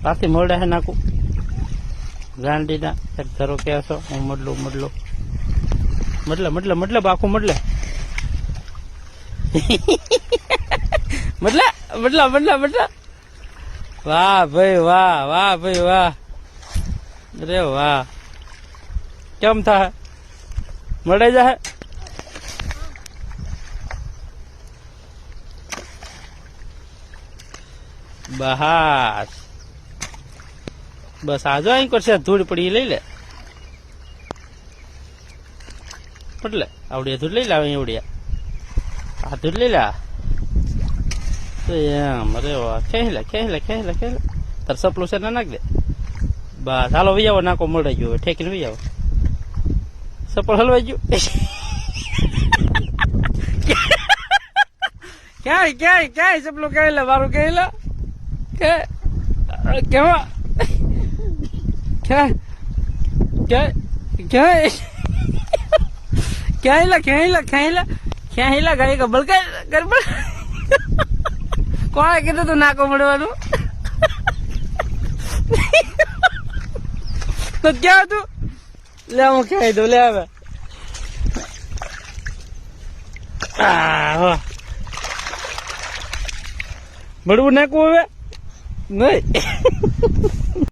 પાછી મોડે હે નાખું ગાંડીના એક ધરો કે છો હું મડલે આખું મડલે મડલા વાહ ભાઈ વાહ અરે વાહ કેમ થાય મળે જાય બસ આજો અહીં કરશે ધૂળ પડી લઈ લે એટલે આવડિયા ધૂળ લઈ લે એવડિયા આ ધૂળ લઈ લે એમ અરે વાહ ખેલે તાર સપલું છે ના નાખ દે બસ હાલો વહી આવો નાકો મળે ગયો ઠેકીને વહી આવો સપલ હલવાઈ ગયું ક્યાંય સપલું કહી લે મારું કહી લે કેવા ક્યાં ગાય કે બળકાય ગરબડ કોણે કીધું તું નાકો મળવાનું તો ક્યાં તું લે હું ખાઈ દઉં લે હવે બળવું નાખવું હવે નહીં